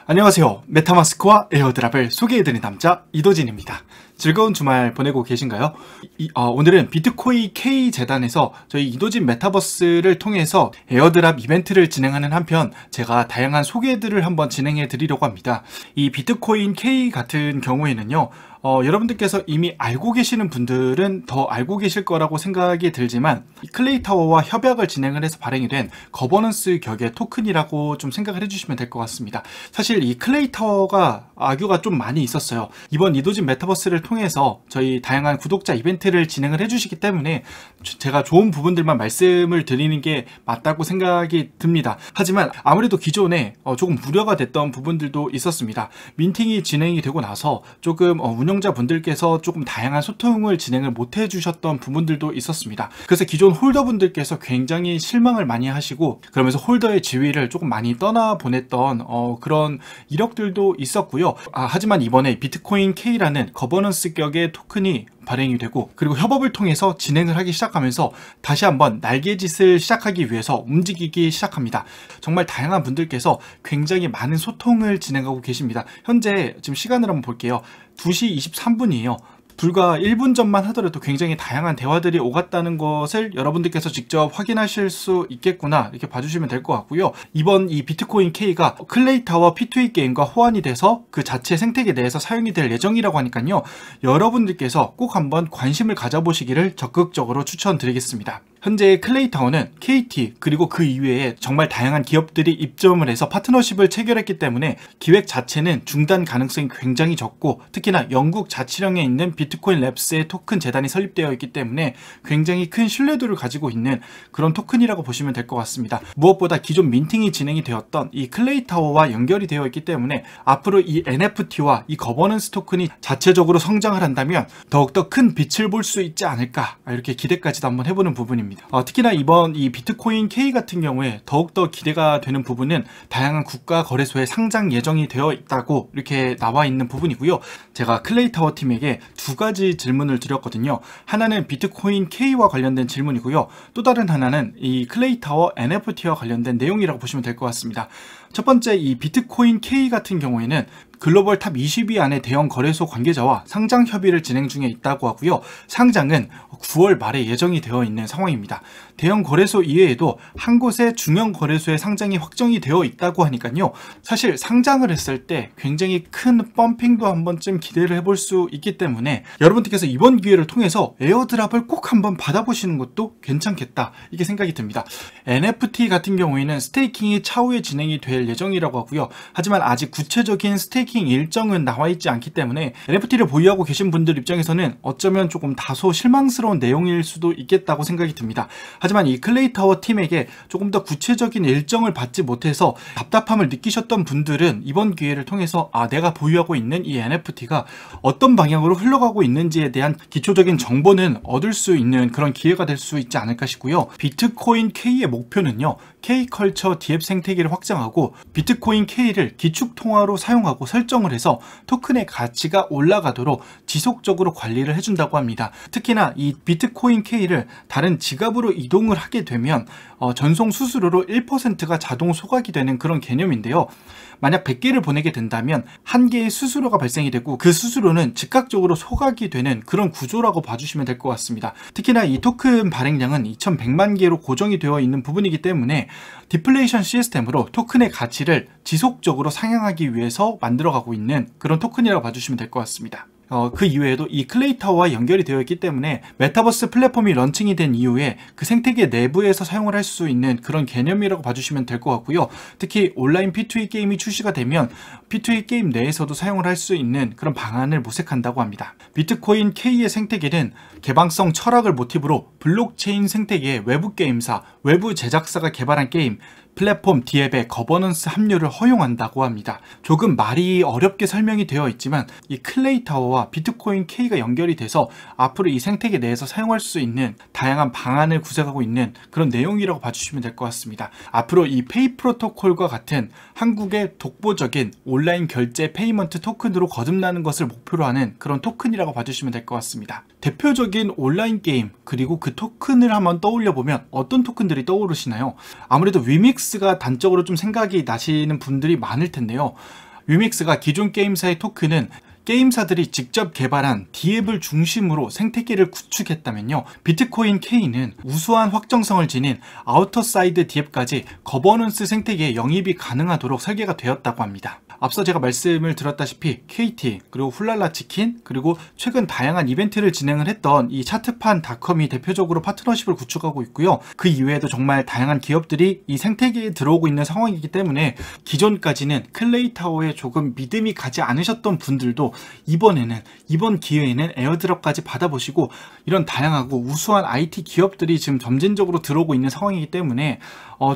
안녕하세요. 메타마스크와 에어드랍을 소개해드린 남자 이도진입니다. 즐거운 주말 보내고 계신가요? 오늘은 비트코인 K 재단에서 저희 이도진 메타버스를 통해서 에어드랍 이벤트를 진행하는 한편 제가 다양한 소개들을 한번 진행해 드리려고 합니다. 이 비트코인 K 같은 경우에는요, 여러분들께서 이미 알고 계시는 분들은 더 알고 계실 거라고 생각이 들지만, 클레이타워와 협약을 진행을 해서 발행이 된 거버넌스 격의 토큰이라고 좀 생각을 해주시면 될 것 같습니다. 사실 이 클레이타워가 악유가 좀 많이 있었어요. 이번 이도진 메타버스를 통해서 저희 다양한 구독자 이벤트를 진행을 해주시기 때문에 제가 좋은 부분들만 말씀을 드리는 게 맞다고 생각이 듭니다. 하지만 아무래도 기존에 조금 우려가 됐던 부분들도 있었습니다. 민팅이 진행이 되고 나서 조금 운영자분들께서 조금 다양한 소통을 진행을 못 해주셨던 부분들도 있었습니다. 그래서 기존 홀더분들께서 굉장히 실망을 많이 하시고, 그러면서 홀더의 지위를 조금 많이 떠나보냈던 그런 이력들도 있었고요. 하지만 이번에 비트코인 K라는 거버넌스 격의 토큰이 발행이 되고, 그리고 협업을 통해서 진행을 하기 시작하면서 다시 한번 날개짓을 시작하기 위해서 움직이기 시작합니다. 정말 다양한 분들께서 굉장히 많은 소통을 진행하고 계십니다. 현재 지금 시간을 한번 볼게요. 2시 23분이에요. 불과 1분 전만 하더라도 굉장히 다양한 대화들이 오갔다는 것을 여러분들께서 직접 확인하실 수 있겠구나, 이렇게 봐주시면 될 것 같고요. 이번 이 비트코인 K가 클레이타워 P2E 게임과 호환이 돼서 그 자체 생태계 내에서 사용이 될 예정이라고 하니까요, 여러분들께서 꼭 한번 관심을 가져보시기를 적극적으로 추천드리겠습니다. 현재 클레이타워는 KT 그리고 그 이외에 정말 다양한 기업들이 입점을 해서 파트너십을 체결했기 때문에 기획 자체는 중단 가능성이 굉장히 적고, 특히나 영국 자치령에 있는 비트코인 랩스의 토큰 재단이 설립되어 있기 때문에 굉장히 큰 신뢰도를 가지고 있는 그런 토큰이라고 보시면 될 것 같습니다. 무엇보다 기존 민팅이 진행이 되었던 이 클레이타워와 연결이 되어 있기 때문에 앞으로 이 NFT와 이 거버넌스 토큰이 자체적으로 성장을 한다면 더욱더 큰 빛을 볼 수 있지 않을까, 이렇게 기대까지도 한번 해보는 부분입니다. 특히나 이번 이 비트코인 K 같은 경우에 더욱더 기대가 되는 부분은 다양한 국가 거래소에 상장 예정이 되어 있다고 이렇게 나와 있는 부분이고요. 제가 클레이타워 팀에게 두 가지 질문을 드렸거든요. 하나는 비트코인 K와 관련된 질문이고요. 또 다른 하나는 이 클레이타워 NFT와 관련된 내용이라고 보시면 될 것 같습니다. 첫 번째, 이 비트코인 K 같은 경우에는 글로벌 탑 20위 안에 대형 거래소 관계자와 상장 협의를 진행 중에 있다고 하고요. 상장은 9월 말에 예정이 되어 있는 상황입니다. 대형 거래소 이외에도 한 곳의 중형 거래소의 상장이 확정이 되어 있다고 하니까요, 사실 상장을 했을 때 굉장히 큰 펌핑도 한 번쯤 기대를 해볼 수 있기 때문에 여러분들께서 이번 기회를 통해서 에어드랍을 꼭 한번 받아보시는 것도 괜찮겠다, 이게 생각이 듭니다. NFT 같은 경우에는 스테이킹이 차후에 진행이 될 예정이라고 하고요. 하지만 아직 구체적인 스테이킹 일정은 나와 있지 않기 때문에 NFT를 보유하고 계신 분들 입장에서는 어쩌면 조금 다소 실망스러운 내용일 수도 있겠다고 생각이 듭니다. 하지만 이 클레이타워 팀에게 조금 더 구체적인 일정을 받지 못해서 답답함을 느끼셨던 분들은 이번 기회를 통해서 내가 보유하고 있는 이 NFT가 어떤 방향으로 흘러가고 있는지에 대한 기초적인 정보는 얻을 수 있는 그런 기회가 될 수 있지 않을까 싶고요. 비트코인 K의 목표는요, K컬처 DF 생태계를 확장하고 비트코인 K를 기축통화로 사용하고 설정을 해서 토큰의 가치가 올라가도록 지속적으로 관리를 해준다고 합니다. 특히나 이 비트코인 K를 다른 지갑으로 이동을 하게 되면 전송 수수료로 1%가 자동 소각이 되는 그런 개념인데요. 만약 100개를 보내게 된다면 1개의 수수료가 발생이 되고, 그 수수료는 즉각적으로 소각이 되는 그런 구조라고 봐주시면 될 것 같습니다. 특히나 이 토큰 발행량은 2100만 개로 고정이 되어 있는 부분이기 때문에 디플레이션 시스템으로 토큰의 가치를 지속적으로 상향하기 위해서 만들어가고 있는 그런 토큰이라고 봐주시면 될 것 같습니다. 그 이외에도 이 클레이타워와 연결이 되어 있기 때문에 메타버스 플랫폼이 런칭이 된 이후에 그 생태계 내부에서 사용을 할 수 있는 그런 개념이라고 봐주시면 될 것 같고요. 특히 온라인 P2E 게임이 출시가 되면 P2E 게임 내에서도 사용을 할 수 있는 그런 방안을 모색한다고 합니다. 비트코인 K의 생태계는 개방성 철학을 모티브로 블록체인 생태계의 외부 게임사, 외부 제작사가 개발한 게임, 플랫폼 디앱의 거버넌스 합류를 허용한다고 합니다. 조금 말이 어렵게 설명이 되어 있지만 이 클레이타워와 비트코인 K가 연결이 돼서 앞으로 이 생태계 내에서 사용할 수 있는 다양한 방안을 구색하고 있는 그런 내용이라고 봐주시면 될 것 같습니다. 앞으로 이 페이 프로토콜과 같은 한국의 독보적인 온라인 결제 페이먼트 토큰으로 거듭나는 것을 목표로 하는 그런 토큰이라고 봐주시면 될 것 같습니다. 대표적인 온라인 게임, 그리고 그 토큰을 한번 떠올려 보면 어떤 토큰들이 떠오르시나요? 아무래도 위믹스가 단적으로 좀 생각이 나시는 분들이 많을 텐데요. 위믹스가 기존 게임사의 토큰은 게임사들이 직접 개발한 D앱을 중심으로 생태계를 구축했다면요, 비트코인 K는 우수한 확정성을 지닌 아우터사이드 D앱까지 거버넌스 생태계에 영입이 가능하도록 설계가 되었다고 합니다. 앞서 제가 말씀을 드렸다시피 KT, 그리고 훌랄라치킨, 그리고 최근 다양한 이벤트를 진행을 했던 이 차트판닷컴이 대표적으로 파트너십을 구축하고 있고요. 그 이외에도 정말 다양한 기업들이 이 생태계에 들어오고 있는 상황이기 때문에 기존까지는 클레이타워에 조금 믿음이 가지 않으셨던 분들도 이번 기회에는 에어드랍까지 받아보시고, 이런 다양하고 우수한 IT 기업들이 지금 점진적으로 들어오고 있는 상황이기 때문에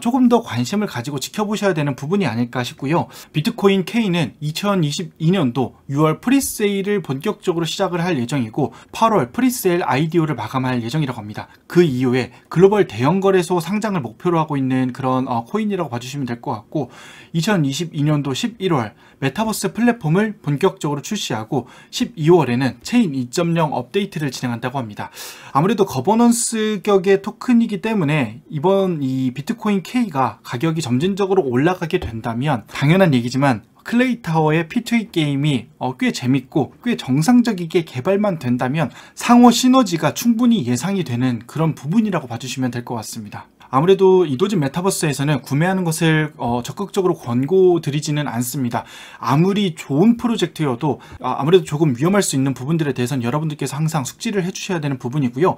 조금 더 관심을 가지고 지켜보셔야 되는 부분이 아닐까 싶고요. 비트코인 K는 2022년도 6월 프리세일을 본격적으로 시작을 할 예정이고 8월 프리세일 IDO를 마감할 예정이라고 합니다. 그 이후에 글로벌 대형 거래소 상장을 목표로 하고 있는 그런 코인이라고 봐주시면 될 것 같고, 2022년도 11월 메타버스 플랫폼을 본격적으로 출시하고 12월에는 체인 2.0 업데이트를 진행한다고 합니다. 아무래도 거버넌스 격의 토큰이기 때문에 이번 이 비트코인 K가 가격이 점진적으로 올라가게 된다면 당연한 얘기지만 클레이타워의 P2E 게임이 꽤 재밌고 꽤 정상적이게 개발만 된다면 상호 시너지가 충분히 예상이 되는 그런 부분이라고 봐주시면 될 것 같습니다. 아무래도 이도진 메타버스에서는 구매하는 것을 적극적으로 권고드리지는 않습니다. 아무리 좋은 프로젝트여도 아무래도 조금 위험할 수 있는 부분들에 대해서는 여러분들께서 항상 숙지를 해주셔야 되는 부분이고요.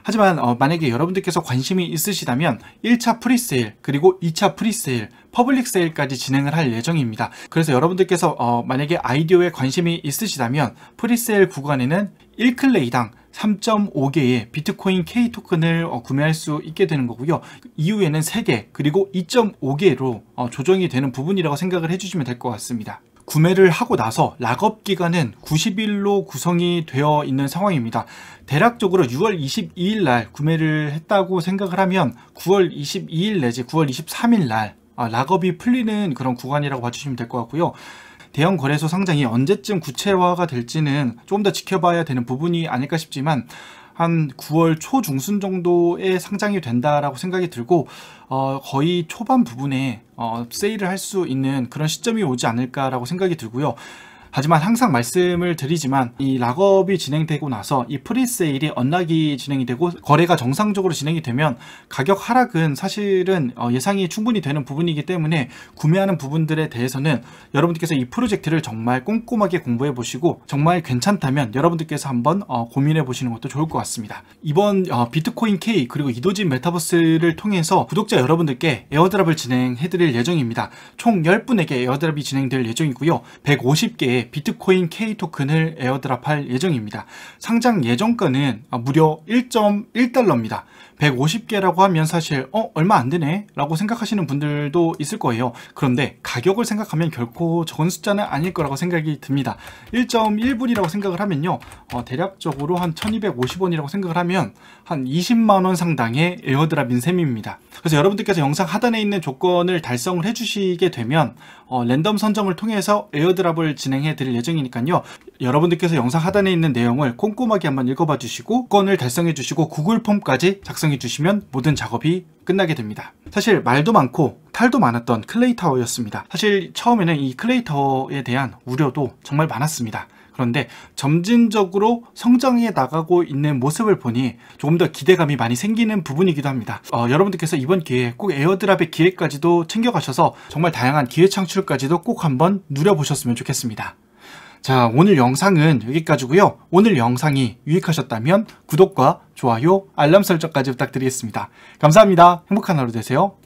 하지만 만약에 여러분들께서 관심이 있으시다면 1차 프리세일 그리고 2차 프리세일, 퍼블릭 세일까지 진행을 할 예정입니다. 그래서 여러분들께서 만약에 아이디어에 관심이 있으시다면 프리세일 구간에는 1클레이당 3.5개의 비트코인 K 토큰을 구매할 수 있게 되는 거고요. 이후에는 3개 그리고 2.5개로 조정이 되는 부분이라고 생각을 해주시면 될 것 같습니다. 구매를 하고 나서 락업 기간은 90일로 구성이 되어 있는 상황입니다. 대략적으로 6월 22일 날 구매를 했다고 생각을 하면 9월 22일 내지 9월 23일 날 락업이 풀리는 그런 구간이라고 봐주시면 될 것 같고요. 대형 거래소 상장이 언제쯤 구체화가 될지는 조금 더 지켜봐야 되는 부분이 아닐까 싶지만 한 9월 초중순 정도에 상장이 된다라고 생각이 들고 거의 초반 부분에 세일을 할 수 있는 그런 시점이 오지 않을까라고 생각이 들고요. 하지만 항상 말씀을 드리지만 이 락업이 진행되고 나서 이 프리세일이 언락이 진행이 되고 거래가 정상적으로 진행이 되면 가격 하락은 사실은 예상이 충분히 되는 부분이기 때문에 구매하는 부분들에 대해서는 여러분들께서 이 프로젝트를 정말 꼼꼼하게 공부해 보시고 정말 괜찮다면 여러분들께서 한번 고민해 보시는 것도 좋을 것 같습니다. 이번 비트코인 K 그리고 이도진 메타버스를 통해서 구독자 여러분들께 에어드랍을 진행해 드릴 예정입니다. 총 10분에게 에어드랍이 진행될 예정이고요. 150개의 비트코인 K 토큰을 에어드랍할 예정입니다. 상장 예정가는 무려 1.1달러입니다. 150개라고 하면 사실 얼마 안 되네 라고 생각하시는 분들도 있을 거예요. 그런데 가격을 생각하면 결코 적은 숫자는 아닐 거라고 생각이 듭니다. 1.1불이라고 생각을 하면요, 대략적으로 한 1250원이라고 생각을 하면 한 20만원 상당의 에어드랍인 셈입니다. 그래서 여러분들께서 영상 하단에 있는 조건을 달성을 해주시게 되면 랜덤 선정을 통해서 에어드랍을 진행해 드릴 예정이니까요, 여러분들께서 영상 하단에 있는 내용을 꼼꼼하게 한번 읽어봐 주시고 조건을 달성해 주시고 구글 폼까지 작성해 주시면 모든 작업이 끝나게 됩니다. 사실 말도 많고 탈도 많았던 클레이타워였습니다. 사실 처음에는 이 클레이타워에 대한 우려도 정말 많았습니다. 그런데 점진적으로 성장해 나가고 있는 모습을 보니 조금 더 기대감이 많이 생기는 부분이기도 합니다. 여러분들께서 이번 기회에 꼭 에어드랍의 기회까지도 챙겨가셔서 정말 다양한 기회 창출까지도 꼭 한번 누려보셨으면 좋겠습니다. 자, 오늘 영상은 여기까지고요. 오늘 영상이 유익하셨다면 구독과 좋아요, 알람 설정까지 부탁드리겠습니다. 감사합니다. 행복한 하루 되세요.